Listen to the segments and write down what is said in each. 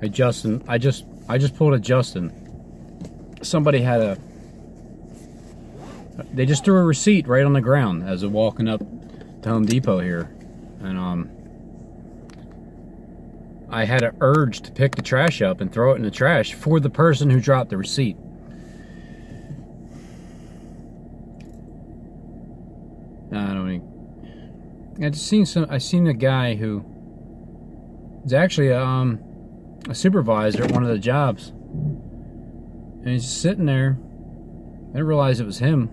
Hey Justin, I just pulled a Justin. Somebody had they just threw a receipt right on the ground as they're walking up to Home Depot here, and I had an urge to pick the trash up and throw it in the trash for the person who dropped the receipt. I seen a guy who is actually a supervisor at one of the jobs, and he's just sitting there. I didn't realize it was him.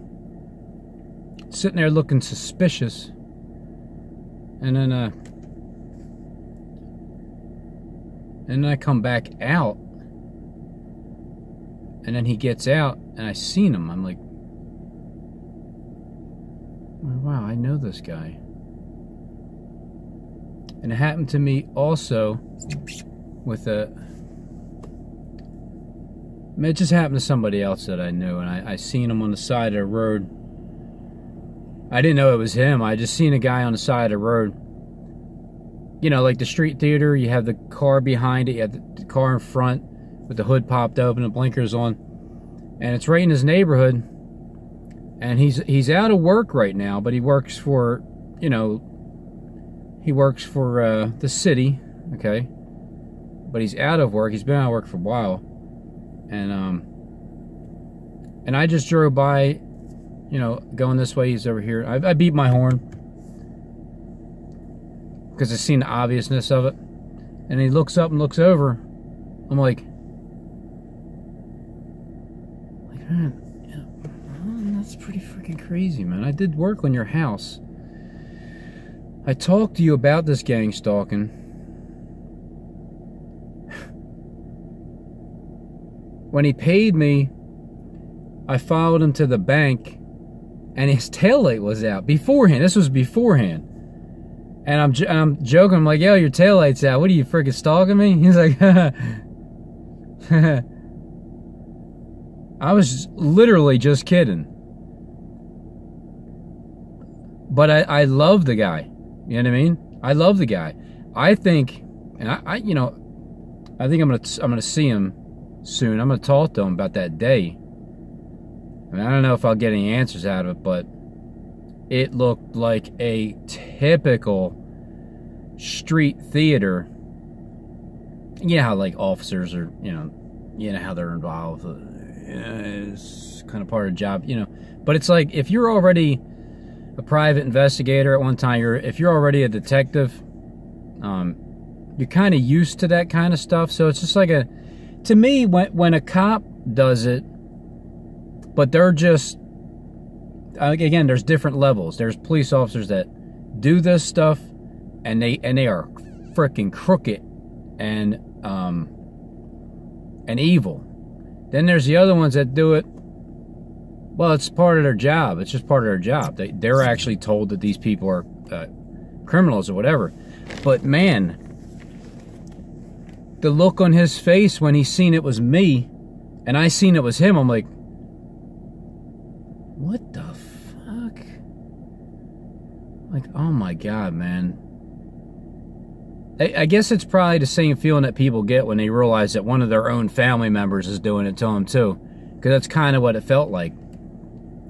Sitting there looking suspicious, and then I come back out, and then he gets out, and I seen him. I'm like, wow, I know this guy. And it happened to me also with it just happened to somebody else that I knew, and I seen him on the side of the road. I didn't know it was him. I just seen a guy on the side of the road. You know, like the street theater, you have the car behind it, you have the car in front with the hood popped open, the blinkers on, and it's right in his neighborhood. And he's out of work right now, but he works for, you know, he works for the city, okay? But he's out of work. He's been out of work for a while. And I just drove by, you know, going this way. He's over here. I beat my horn because I seen the obviousness of it. And he looks up and looks over. I'm like, man, yeah, that's pretty freaking crazy, man. I did work on your house. I talked to you about this gang stalking. When he paid me, I followed him to the bank, and his taillight was out beforehand. This was beforehand. And I'm joking. I'm like, yo, your taillight's out. What are you, freaking stalking me? He's like, I was literally just kidding. But I love the guy. You know what I mean? I love the guy. I think, and I you know, I think I'm gonna see him soon. I'm gonna talk to him about that day. I mean, I don't know if I'll get any answers out of it, but it looked like a typical street theater. You know how like officers are, you know how they're involved. It's kind of part of the job, you know. But it's like if you're already a private investigator at one time, if you're already a detective, you're kind of used to that kind of stuff. So it's just like to me, when a cop does it, but they're just, again, there's different levels. There's police officers that do this stuff, and they are freaking crooked and evil. Then there's the other ones that do it. Well, it's part of their job. It's just part of their job. They're actually told that these people are criminals or whatever. But man, the look on his face when he seen it was me, and I seen it was him, I'm like, what the fuck? Like, oh my God, man. I guess it's probably the same feeling that people get when they realize that one of their own family members is doing it to them too. Because that's kind of what it felt like.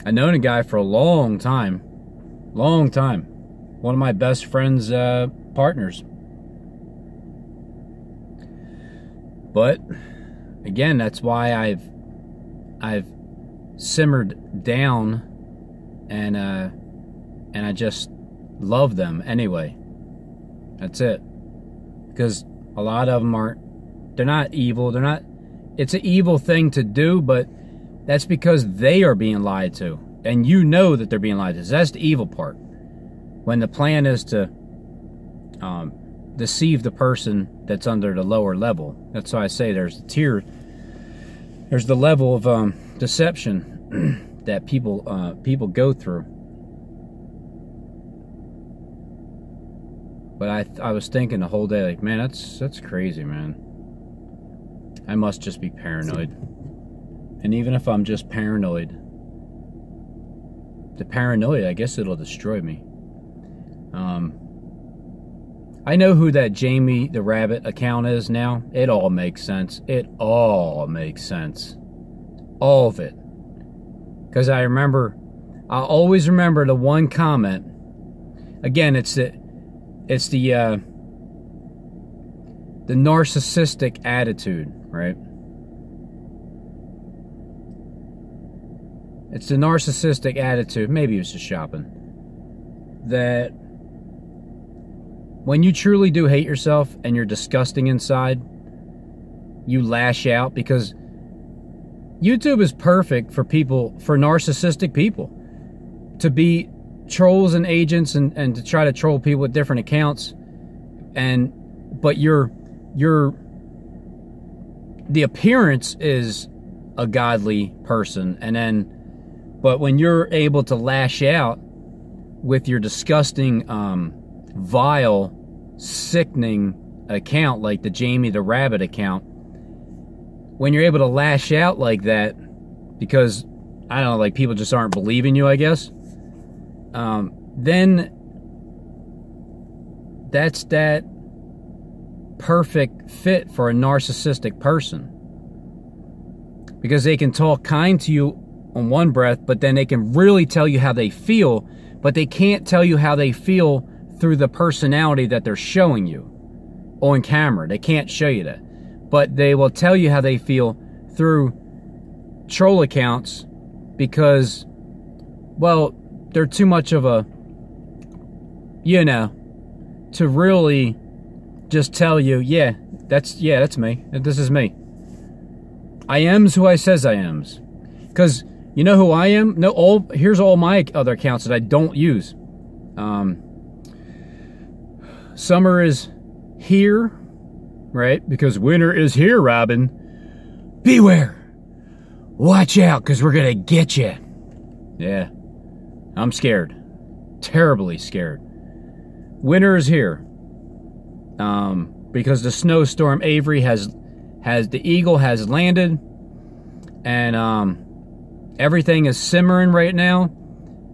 I've known a guy for a long time. Long time. One of my best friend's partners. But again, that's why I've simmered down, and I just love them anyway. That's it. Because a lot of them they're not evil. They're not. It's an evil thing to do, but that's because they are being lied to. And you know that they're being lied to. So that's the evil part. When the plan is to deceive the person that's under the lower level. That's why I say there's a tier. There's the level of deception that people go through. But I was thinking the whole day, like, man, that's crazy, man. I must just be paranoid. And even if I'm just paranoid, the paranoia, I guess it'll destroy me. I know who that Jamie the Rabbit account is now. It all makes sense. It all makes sense. All of it. Because I always remember the one comment. Again, it's the narcissistic attitude, right? It's the narcissistic attitude. Maybe it was just shopping. That when you truly do hate yourself and you're disgusting inside, you lash out, because YouTube is perfect for people, for narcissistic people, to be trolls and agents and to try to troll people with different accounts. But the appearance is a godly person, but when you're able to lash out with your disgusting, vile, sickening account, like the Jamie the Rabbit account, when you're able to lash out like that, because, I don't know, like people just aren't believing you, I guess, then that's that perfect fit for a narcissistic person. Because they can talk kind to you on one breath, but then they can really tell you how they feel, but they can't tell you how they feel through the personality that they're showing you on camera. They can't show you that. But they will tell you how they feel through troll accounts, because, well, they're too much of a, you know, to really just tell you, yeah, that's me. This is me. I am's who I says I am's. Because you know who I am? No, here's all my other accounts that I don't use. Summer is here, right? Because winter is here, Robin. Beware. Watch out, because we're going to get you. Yeah. I'm scared. Terribly scared. Winter is here. Because the snowstorm Avery the Eagle has landed, and everything is simmering right now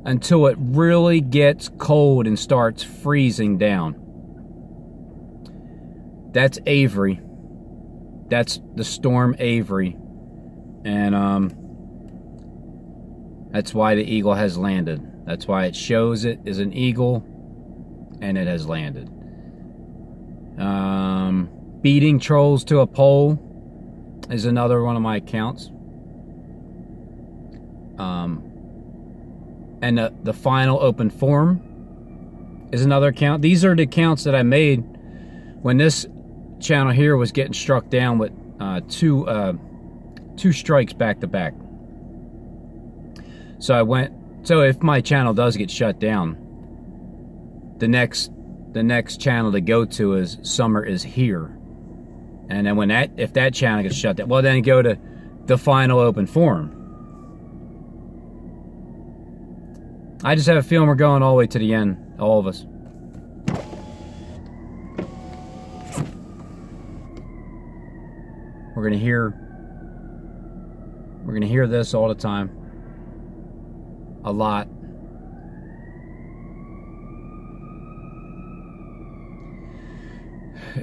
until it really gets cold and starts freezing down. That's Avery. That's the storm Avery. And that's why the Eagle has landed. That's why it shows it is an eagle, and it has landed. Beating trolls to a pole is another one of my accounts. And the final open forum is another account. These are the accounts that I made when this channel here was getting struck down with two strikes back to back. So if my channel does get shut down, the next channel to go to is Summer is Here. And then if that channel gets shut down, well, then go to the final open forum. I just have a feeling we're going all the way to the end, all of us. We're gonna hear this all the time. A lot.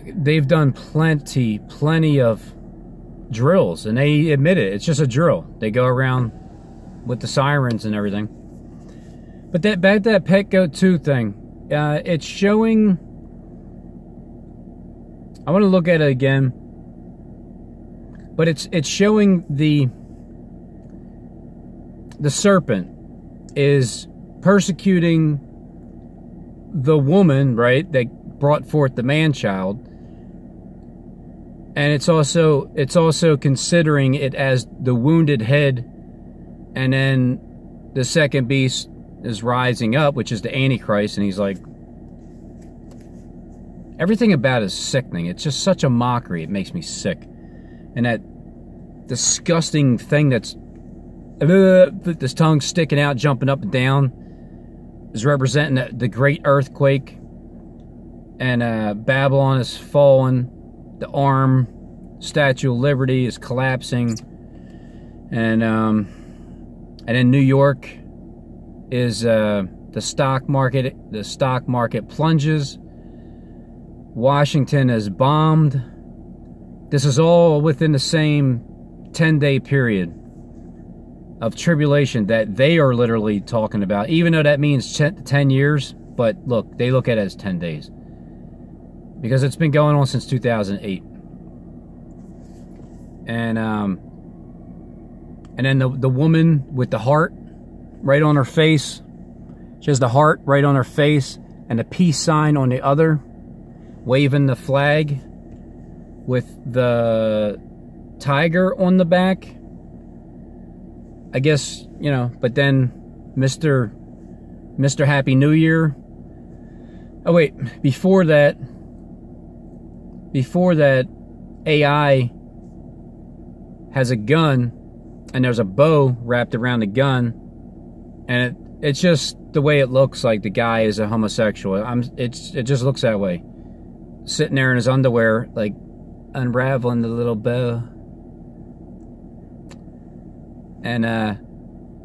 They've done plenty of drills, and they admit it. It's just a drill. They go around with the sirens and everything. But back to that Pet Goat 2 thing. It's showing... I want to look at it again. But it's showing the serpent is persecuting the woman, right, that brought forth the man-child. And it's also considering it as the wounded head. And then the second beast is rising up, which is the Antichrist, and he's like, everything about it is sickening. It's just such a mockery. It makes me sick. And that disgusting thing that's this tongue sticking out, jumping up and down, is representing the great earthquake. And Babylon is fallen. The arm, Statue of Liberty, is collapsing. And in New York is the stock market. The stock market plunges. Washington is bombed. This is all within the same 10-day period of tribulation that they are literally talking about, even though that means 10 years. But look, they look at it as 10 days because it's been going on since 2008. And then the woman with the heart right on her face, she has the heart right on her face and a peace sign on the other, waving the flag with the tiger on the back. I guess, you know, but then Mr. Happy New Year. Oh wait, before that AI has a gun and there's a bow wrapped around the gun, and it's just the way it looks like the guy is a homosexual. It just looks that way. Sitting there in his underwear, like unraveling the little bow. And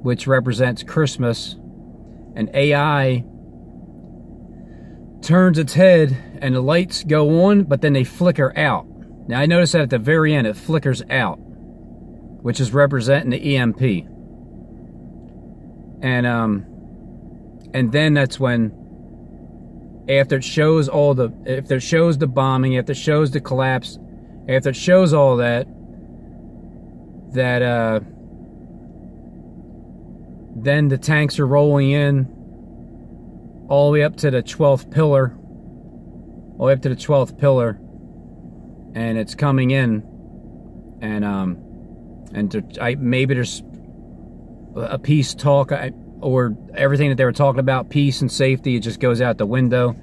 which represents Christmas. And AI turns its head and the lights go on, but then they flicker out. Now I noticed that at the very end it flickers out, which is representing the EMP. And then that's when, after it shows after it shows the bombing, after it shows the collapse, after it shows all that then the tanks are rolling in all the way up to the 12th pillar, and it's coming in, and maybe there's a peace talk, or everything that they were talking about, peace and safety, it just goes out the window.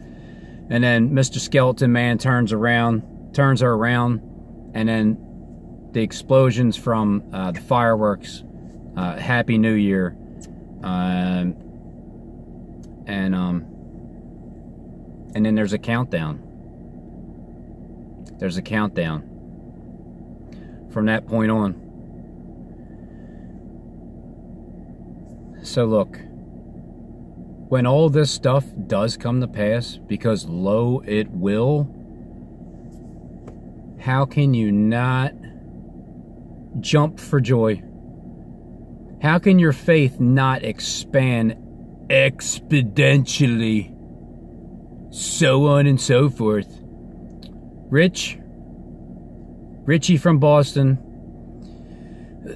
And then Mr. Skeleton Man turns her around, and then the explosions from the fireworks, Happy New Year, and then there's a countdown. There's a countdown from that point on. So look, when all this stuff does come to pass, because lo, it will, how can you not jump for joy? How can your faith not expand exponentially? So on and so forth. Richie from Boston,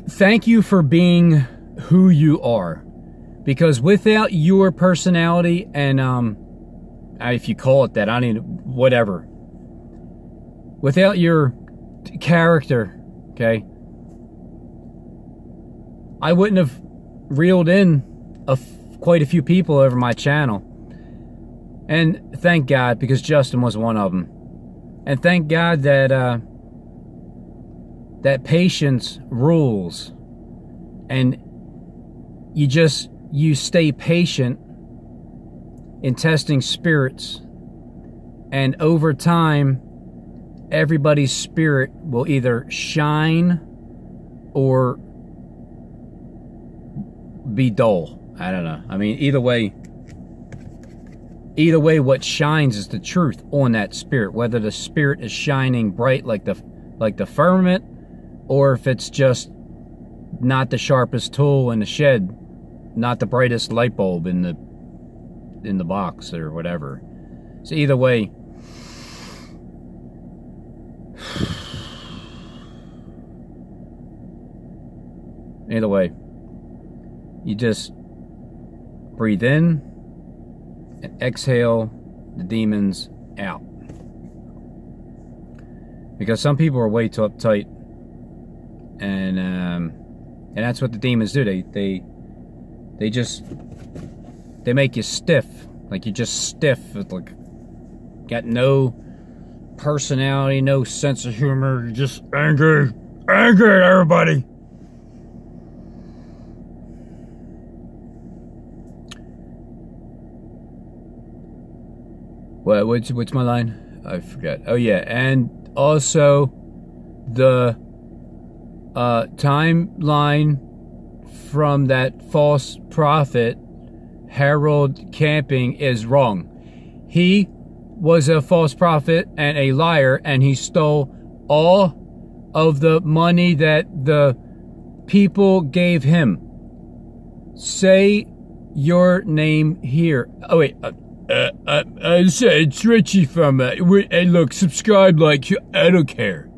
thank you for being who you are. Because without your personality and, if you call it that, I mean, whatever. Without your character, okay, I wouldn't have reeled in quite a few people over my channel. And thank God, because Justin was one of them. And thank God that that patience rules. And you stay patient in testing spirits. And over time, everybody's spirit will either shine or be dull. I don't know. I mean, either way, what shines is the truth on that spirit. Whether the spirit is shining bright like the firmament, or if it's just not the sharpest tool in the shed, not the brightest light bulb in the box or whatever. So either way, you just breathe in and exhale the demons out. Because some people are way too uptight, and that's what the demons do. They make you stiff, like you're just stiff, like got no personality, no sense of humor, you're just angry at everybody. What's my line? I forgot. Oh yeah, and also the timeline from that false prophet Harold Camping is wrong. He was a false prophet and a liar, and he stole all of the money that the people gave him. Say your name here. Oh, wait. It's Richie from... hey, look, subscribe, like... I don't care.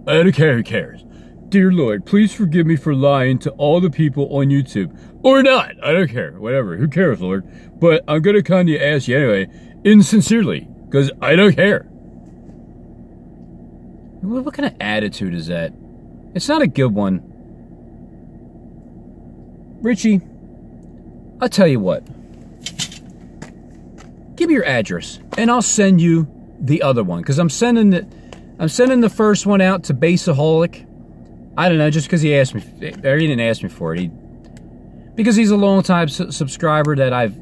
I don't care who cares. Dear Lord, please forgive me for lying to all the people on YouTube. Or not. I don't care. Whatever. Who cares, Lord? But I'm going to kind of ask you anyway, insincerely, because I don't care. What kind of attitude is that? It's not a good one. Richie, I'll tell you what. Give me your address, and I'll send you the other one, because I'm sending the first one out to Baseaholic. I don't know, just because he asked me, or he didn't ask me for it. Because he's a long-time subscriber that I've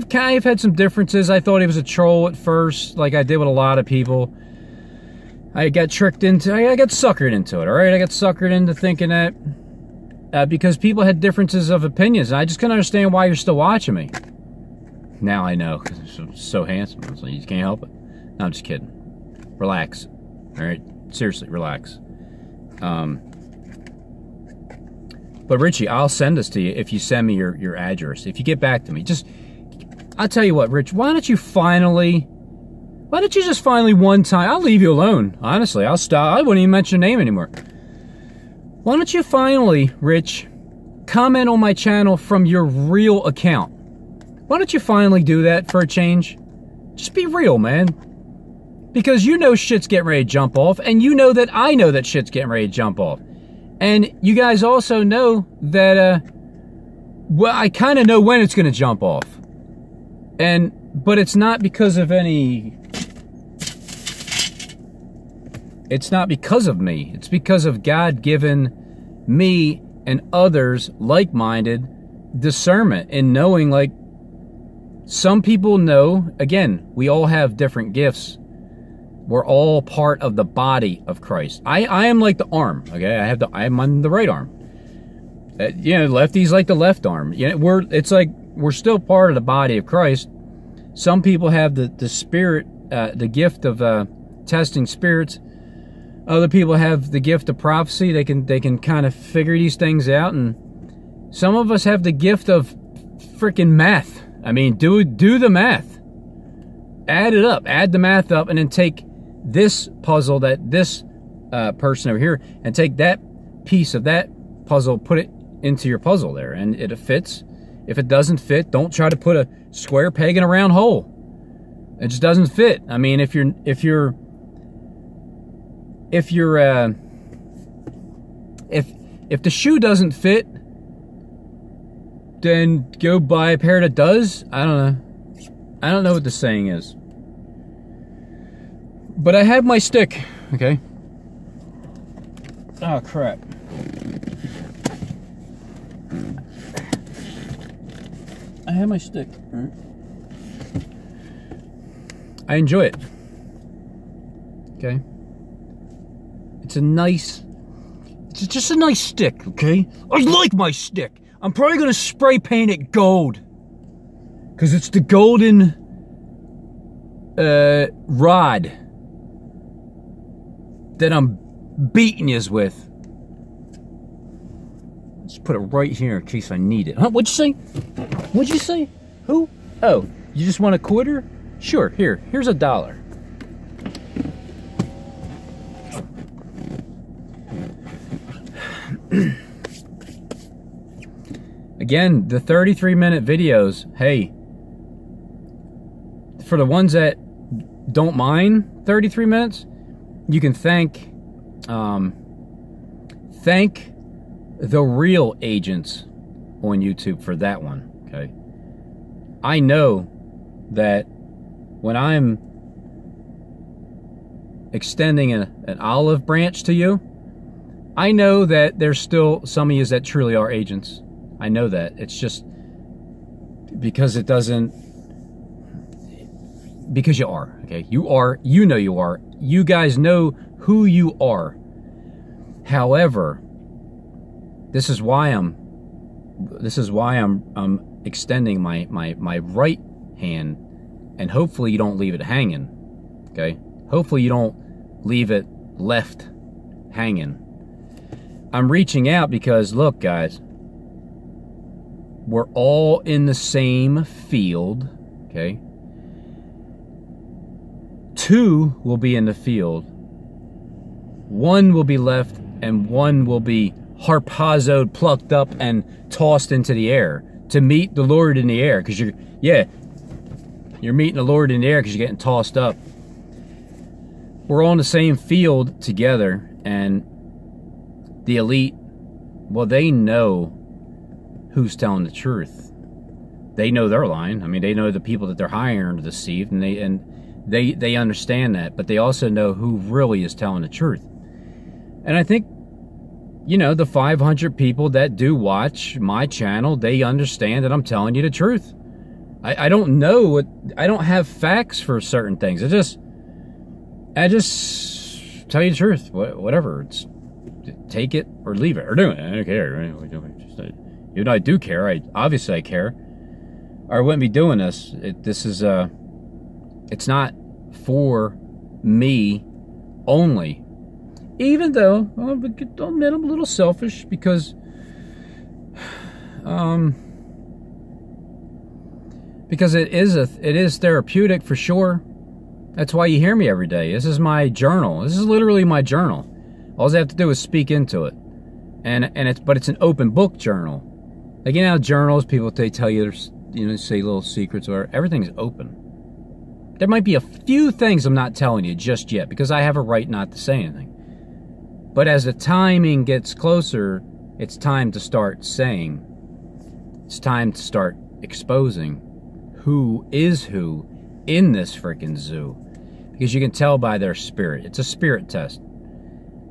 kind of had some differences. I thought he was a troll at first, like I did with a lot of people. I got suckered into it, all right? I got suckered into thinking that because people had differences of opinions, and I just couldn't understand why you're still watching me. Now I know, because I'm so handsome. So you can't help it. No, I'm just kidding. Relax. All right? Seriously, relax. But Richie, I'll send this to you if you send me your address. If you get back to me. I'll tell you what, Rich, why don't you just finally one time, I'll leave you alone, honestly. I'll stop. I wouldn't even mention your name anymore. Why don't you finally, Rich, comment on my channel from your real account? Why don't you finally do that for a change? Just be real, man. Because you know shit's getting ready to jump off, and you know that I know that shit's getting ready to jump off. And you guys also know that, well, I kind of know when it's going to jump off. But it's not because of any... It's not because of me. It's because of God giving me and others like-minded discernment and knowing, like, some people know, again, we all have different gifts. We're all part of the body of Christ. I am like the arm, okay? I'm on the right arm. You know, lefty's like the left arm. You know, we're still part of the body of Christ. Some people have the spirit, the gift of testing spirits. Other people have the gift of prophecy. They can kind of figure these things out. And some of us have the gift of freaking math. I mean, do the math. Add it up. Add the math up, and then take this puzzle that this person over here, and take that piece of that puzzle, put it into your puzzle there, and it fits. If it doesn't fit, don't try to put a square peg in a round hole. It just doesn't fit. I mean, if the shoe doesn't fit, then go buy a pair that does. I don't know. I don't know what the saying is. But I have my stick, okay? Oh, crap. I have my stick. All right. I enjoy it. Okay? It's just a nice stick, okay? I like my stick. I'm probably going to spray paint it gold. Because it's the golden rod that I'm beating yous with. Let's put it right here in case I need it. Huh? What'd you say? What'd you say? Who? Oh, you just want a quarter? Sure, here's $1. Again, the 33-minute videos, hey, for the ones that don't mind 33 minutes, you can thank the real agents on YouTube for that one, okay? I know that when I'm extending an olive branch to you, I know that there's still some of you that truly are agents. I know that. It's just because it doesn't... Because you are, okay? You are. You know you are. You guys know who you are. However, this is why I'm extending my right hand And hopefully you don't leave it hanging. Okay? Hopefully you don't leave it left hanging. I'm reaching out because, look, guys, we're all in the same field. Okay? 2 will be in the field. 1 will be left, and 1 will be harpazoed, plucked up, and tossed into the air to meet the Lord in the air. Because you're meeting the Lord in the air because you're getting tossed up. We're all in the same field together, and the elite, well, they know who's telling the truth. They know they're lying. I mean, they know the people that they're hiring to deceive, and they understand that, but they also know who really is telling the truth. And I think, you know, the 500 people that do watch my channel, they understand that I'm telling you the truth. I don't know what, I don't have facts for certain things. I just tell you the truth. Whatever. It's, take it or leave it, or do it. I don't care. Even though I do care, obviously I care, or I wouldn't be doing this. This is it's not for me only. Even though I'll admit I'm a little selfish because it is therapeutic for sure. That's why you hear me every day. This is my journal. This is literally my journal. All I have to do is speak into it, but it's an open book journal. Like, you know, journals, people, they tell you, say little secrets or everything's open. There might be a few things I'm not telling you just yet because I have a right not to say anything. But as the timing gets closer, it's time to start saying. It's time to start exposing who is who in this freaking zoo. Because you can tell by their spirit. It's a spirit test.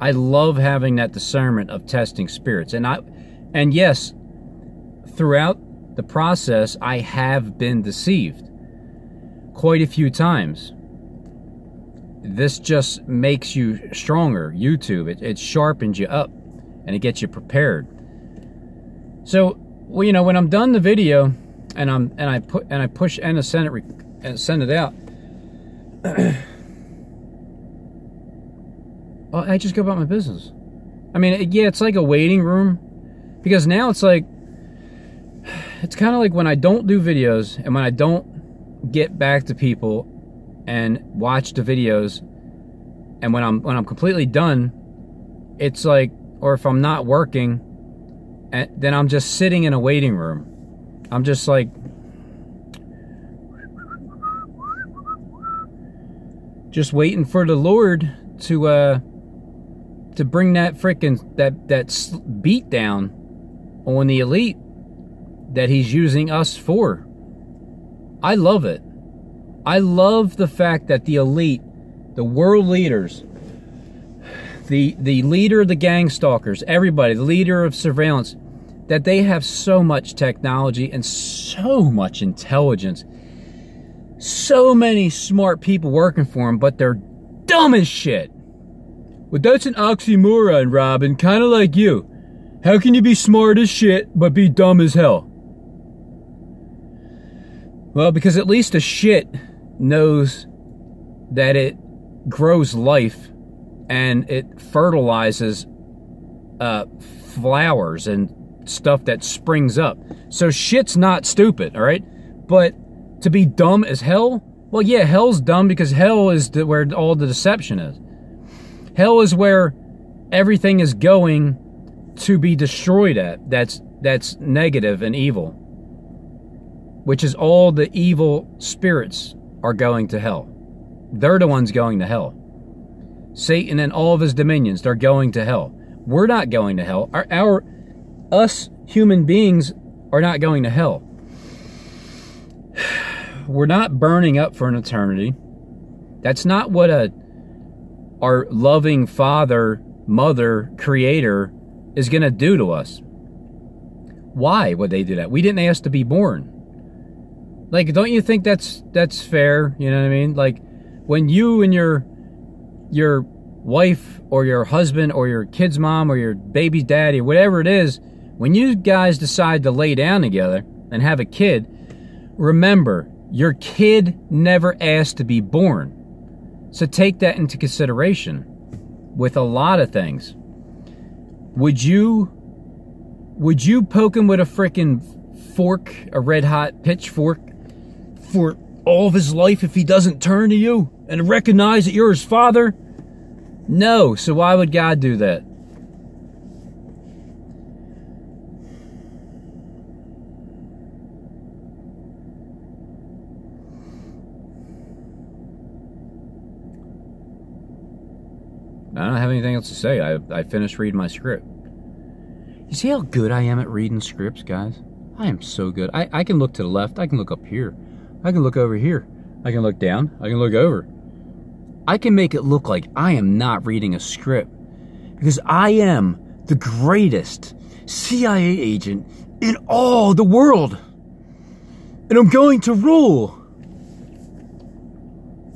I love having that discernment of testing spirits. And yes, throughout the process, I have been deceived quite a few times. This just makes you stronger. YouTube, it sharpens you up, and it gets you prepared. So, well, you know, when I'm done the video, and I push end to send it out, well, I just go about my business. I mean, yeah, it's like a waiting room, because now it's like, it's kind of like when I don't do videos and when I don't get back to people and watch the videos, and when I'm completely done, it's like, or if I'm not working, then I'm just sitting in a waiting room. I'm just like, just waiting for the Lord to bring that frickin' that beat down on the elite that he's using us for. I love it. I love the fact that the elite, the world leaders, the leader of the gang stalkers, everybody, the leader of surveillance, that they have so much technology and so much intelligence, so many smart people working for them, but they're dumb as shit. Well, that's an oxymoron, Robin, kind of like you. How can you be smart as shit but be dumb as hell? Well, because at least a shit knows that it grows life and it fertilizes flowers and stuff that springs up. So shit's not stupid, all right? But to be dumb as hell? Well, yeah, hell's dumb because hell is where all the deception is. Hell is where everything is going to be destroyed at. That's negative and evil. Which is all the evil spirits are going to hell. They're the ones going to hell. Satan and all of his dominions, they're going to hell. We're not going to hell. Us human beings are not going to hell. We're not burning up for an eternity. That's not what our loving Father, Mother, Creator is going to do to us. Why would they do that? We didn't ask to be born. Like, don't you think that's fair? You know what I mean? Like, when you and your wife or your husband or your kid's mom or your baby's daddy or whatever it is, when you guys decide to lay down together and have a kid, remember, Your kid never asked to be born. So take that into consideration with a lot of things. Would you poke him with a freaking fork, a red hot pitchfork, for all of his life if he doesn't turn to you and recognize that you're his father? No. So why would God do that? I don't have anything else to say. I finished reading my script. You see how good I am at reading scripts, guys? I am so good. I can look to the left. I can look up here. I can look over here. I can look down. I can look over. I can make it look like I am not reading a script, because I am the greatest CIA agent in all the world. And I'm going to rule.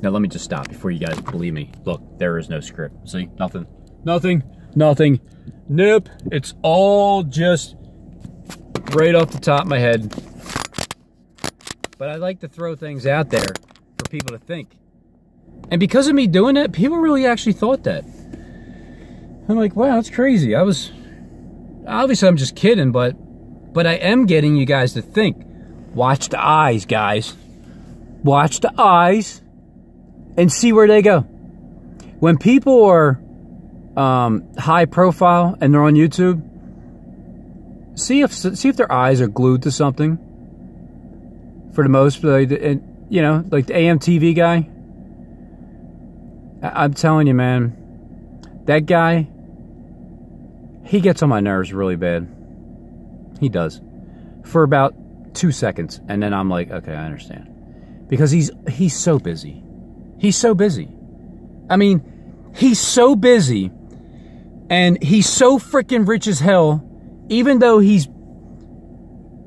Now, let me just stop before you guys believe me. Look, there is no script. See? Nothing. Nothing. Nothing. Nope. It's all just right off the top of my head. But I like to throw things out there for people to think. And because of me doing that, people really actually thought that. I'm like, wow, that's crazy. Obviously, I'm just kidding, but I am getting you guys to think. Watch the eyes, guys. Watch the eyes. And see where they go. When people are high profile and they're on YouTube, see if their eyes are glued to something. For the most, like the AMTV guy. I'm telling you, man, that guy, he gets on my nerves really bad. He does. For about 2 seconds, and then I'm like, okay, I understand, because he's so busy. He's so busy. I mean, he's so busy, and he's so freaking rich as hell, even though he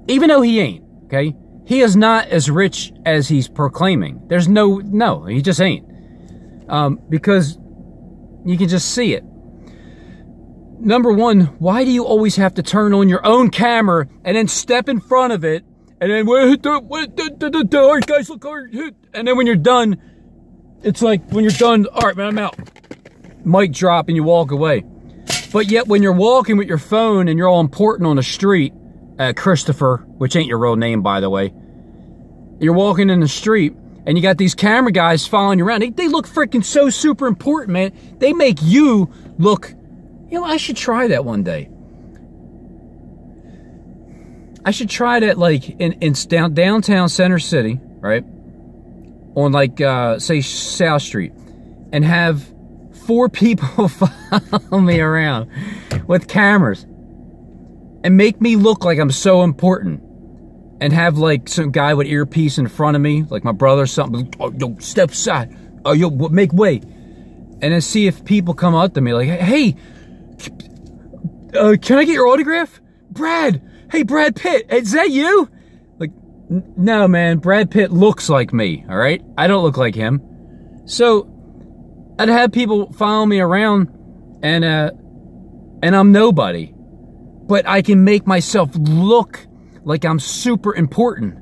ain't, okay? He is not as rich as he's proclaiming. There's no, he just ain't. Because you can just see it. Number one, why do you always have to turn on your own camera and then step in front of it, and then, all right, guys, look, and then when you're done, it's like, when you're done, all right, man, I'm out. Mic drop and you walk away. But yet when you're walking with your phone and you're all important on the street, Christopher, which ain't your real name, by the way. You're walking in the street and you got these camera guys following you around. They look freaking so super important, man. They make you look, I should try that one day. I should try that, like, in downtown Center City, right? On, like, say, South Street, and have 4 people follow me around with cameras and make me look like I'm so important, and have, like, some guy with earpiece in front of me, like my brother or something. Oh, yo, step aside. Oh, yo, make way. And then see if people come up to me like, hey, can I get your autograph? Brad. Hey, Brad Pitt. Is that you? Like, no, man. Brad Pitt looks like me, all right? I don't look like him. So I'd have people follow me around, and I'm nobody. But I can make myself look like I'm super important.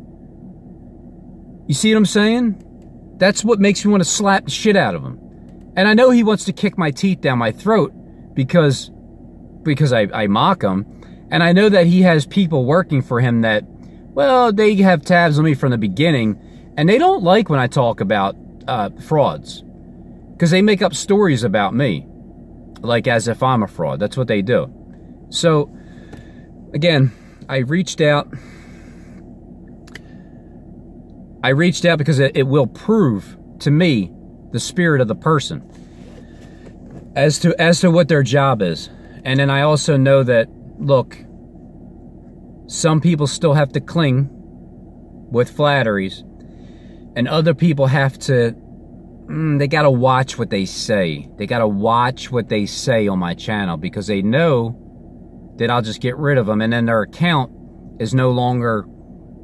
You see what I'm saying? That's what makes me want to slap the shit out of him. And I know he wants to kick my teeth down my throat because I mock him. And I know that he has people working for him that, well, they have tabs on me from the beginning, and they don't like when I talk about frauds, because they make up stories about me, like as if I'm a fraud. That's what they do. So, again, I reached out. Because it will prove to me the spirit of the person as to what their job is. And then I also know that, look, some people still have to cling with flatteries, and other people have to, they gotta watch what they say. They gotta watch what they say on my channel, because they know that I'll just get rid of them, and then their account is no longer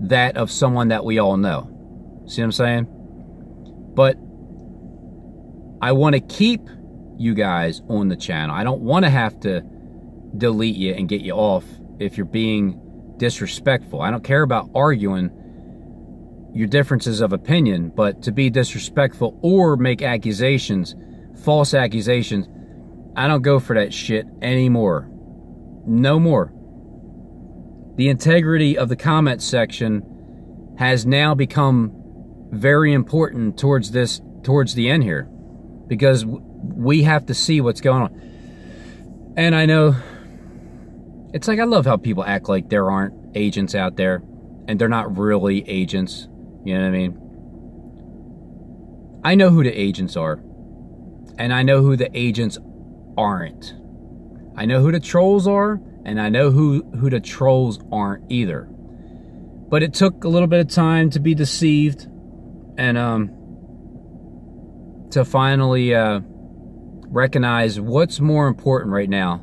that of someone that we all know. See what I'm saying? But I want to keep you guys on the channel. I don't want to have to delete you and get you off if you're being disrespectful. I don't care about arguing your differences of opinion, but to be disrespectful or make accusations, false accusations, I don't go for that shit anymore. No more. The integrity of the comment section has now become very important towards the end here, because we have to see what's going on. And I know, it's like, I love how people act like there aren't agents out there, and they're not really agents. You know what I mean? I know who the agents are, and I know who the agents aren't. I know who the trolls are, and I know who the trolls aren't either. But it took a little bit of time to be deceived, and to finally recognize what's more important right now: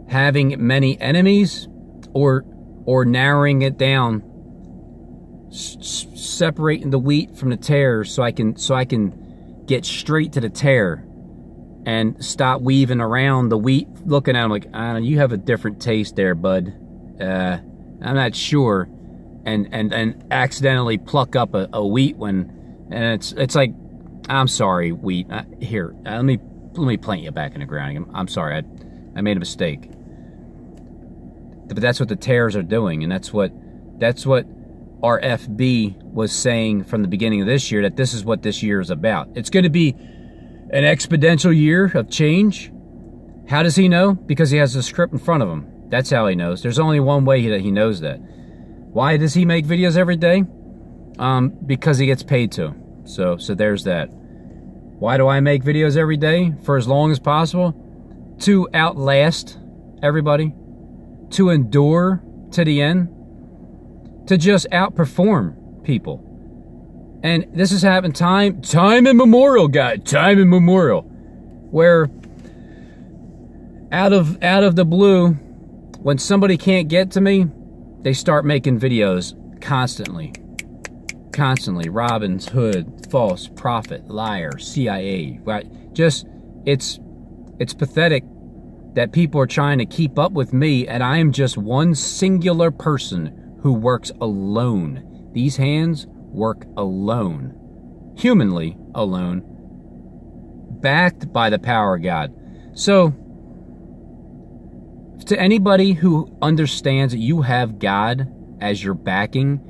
having many enemies, or narrowing it down, separating the wheat from the tares, so I can get straight to the tare and stop weaving around the wheat, looking at them like, you have a different taste there, bud. I'm not sure, and accidentally pluck up a wheat and it's like, I'm sorry, wheat. Here, let me plant you back in the ground. I'm sorry, I made a mistake. But that's what the tares are doing, and that's what our FB was saying from the beginning of this year, that this is what this year is about. It's going to be an exponential year of change. How does he know? Because he has the script in front of him. That's how he knows. There's only one way that he knows that. Why does he make videos every day? Because he gets paid to. So there's that. Why do I make videos every day for as long as possible? To outlast everybody. To endure to the end. To just outperform people. And this has happened time immemorial, guys. Time immemorial. Where out of the blue, when somebody can't get to me, they start making videos constantly. Constantly. Robbins, Hood, false, prophet, liar, CIA. Right? Just, it's pathetic that people are trying to keep up with me, and I am just one singular person who works alone. These hands work alone. Humanly alone. Backed by the power of God. So, to anybody who understands that you have God as your backing,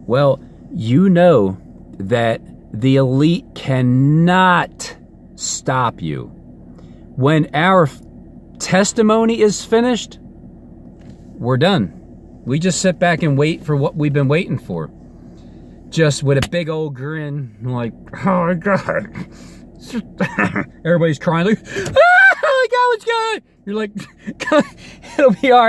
well, you know that the elite cannot stop you. When our testimony is finished, we're done. We just sit back and wait for what we've been waiting for. Just with a big old grin, like, oh my God. Everybody's crying, like, oh my God, what's going on? You're like, it'll be all right.